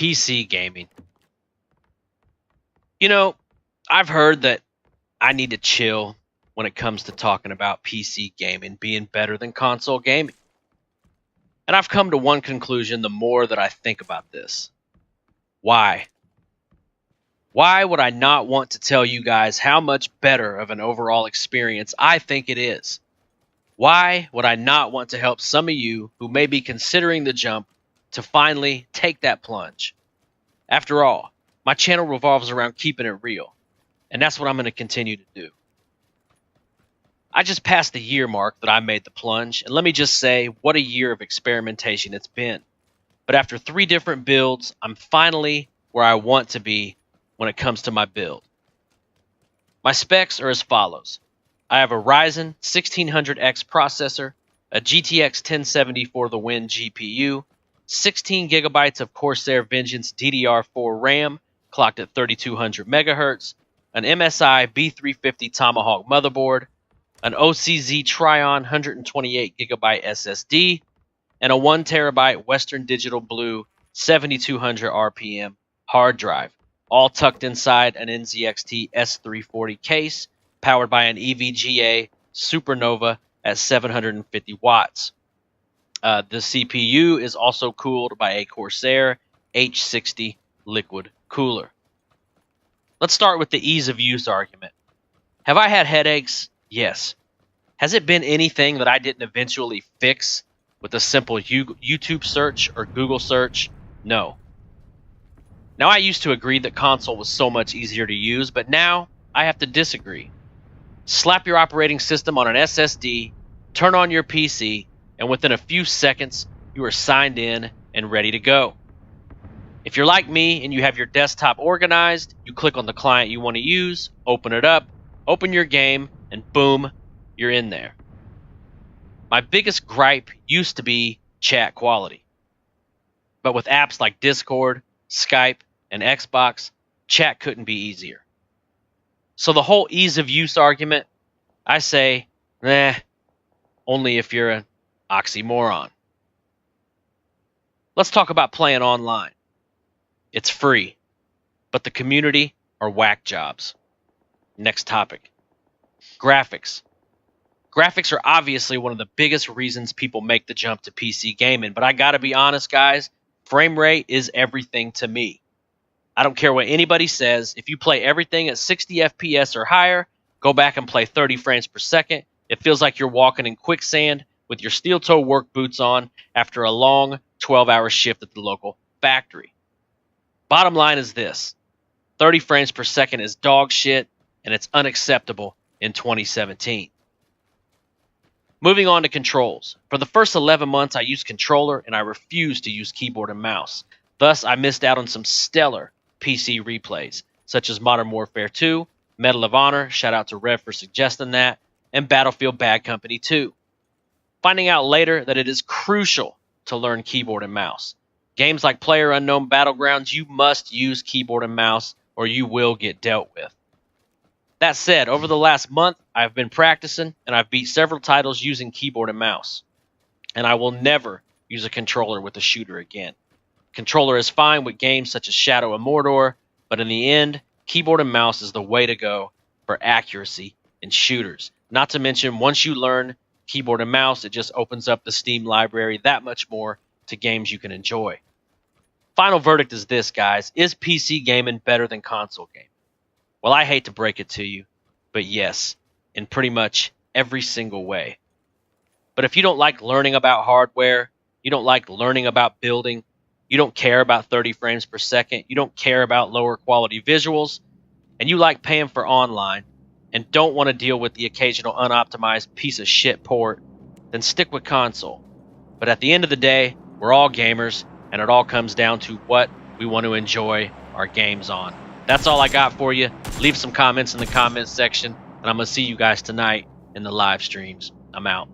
PC gaming. You know, I've heard that I need to chill when it comes to talking about PC gaming being better than console gaming. And I've come to one conclusion the more that I think about this. Why? Why would I not want to tell you guys how much better of an overall experience I think it is? Why would I not want to help some of you who may be considering the jump to finally take that plunge? After all, my channel revolves around keeping it real, and that's what I'm going to continue to do. I just passed the year mark that I made the plunge, and let me just say what a year of experimentation it's been. But after 3 different builds, I'm finally where I want to be when it comes to my build. My specs are as follows. I have a Ryzen 1600X processor, a GTX 1070 for the win GPU, 16 gigabytes of Corsair Vengeance DDR4 RAM clocked at 3200 megahertz, an MSI B350 Tomahawk motherboard, an OCZ Tryon 128 gigabyte SSD, and a 1 terabyte Western Digital Blue 7200 RPM hard drive, all tucked inside an NZXT S340 case powered by an EVGA Supernova at 750 watts. The CPU is also cooled by a Corsair H60 liquid cooler. Let's start with the ease of use argument. Have I had headaches? Yes. Has it been anything that I didn't eventually fix with a simple YouTube search or Google search? No. Now, I used to agree that console was so much easier to use, but now I have to disagree. Slap your operating system on an SSD, turn on your PC, and within a few seconds, you are signed in and ready to go. If you're like me and you have your desktop organized, you click on the client you want to use, open it up, open your game, and boom, you're in there. My biggest gripe used to be chat quality. But with apps like Discord, Skype, and Xbox, chat couldn't be easier. So the whole ease of use argument, I say, only if you're an oxymoron. Let's talk about playing online. It's free, but the community are whack jobs. Next topic. Graphics. Graphics are obviously one of the biggest reasons people make the jump to PC gaming, but I gotta be honest, guys, frame rate is everything to me. I don't care what anybody says. If you play everything at 60 FPS or higher, go back and play 30 frames per second. It feels like you're walking in quicksand with your steel-toe work boots on after a long 12-hour shift at the local factory. Bottom line is this. 30 frames per second is dog shit, and it's unacceptable in 2017. Moving on to controls. For the first 11 months, I used controller, and I refused to use keyboard and mouse. Thus, I missed out on some stellar PC replays, such as Modern Warfare 2, Medal of Honor, shout out to Rev for suggesting that, and Battlefield Bad Company 2. Finding out later that it is crucial to learn keyboard and mouse. Games like PlayerUnknown Battlegrounds, you must use keyboard and mouse, or you will get dealt with. That said, over the last month, I've been practicing, and I've beat several titles using keyboard and mouse. And I will never use a controller with a shooter again. Controller is fine with games such as Shadow of Mordor, but in the end, keyboard and mouse is the way to go for accuracy in shooters. Not to mention, once you learn keyboard and mouse, it just opens up the Steam library that much more to games you can enjoy. Final verdict is this, guys. Is PC gaming better than console gaming? Well, I hate to break it to you, but yes, in pretty much every single way. But if you don't like learning about hardware, you don't like learning about building, you don't care about 30 frames per second, you don't care about lower quality visuals, and you like paying for online and don't want to deal with the occasional unoptimized piece of shit port, then stick with console. But at the end of the day, we're all gamers, and it all comes down to what we want to enjoy our games on. That's all I got for you. Leave some comments in the comments section, and I'm going to see you guys tonight in the live streams. I'm out.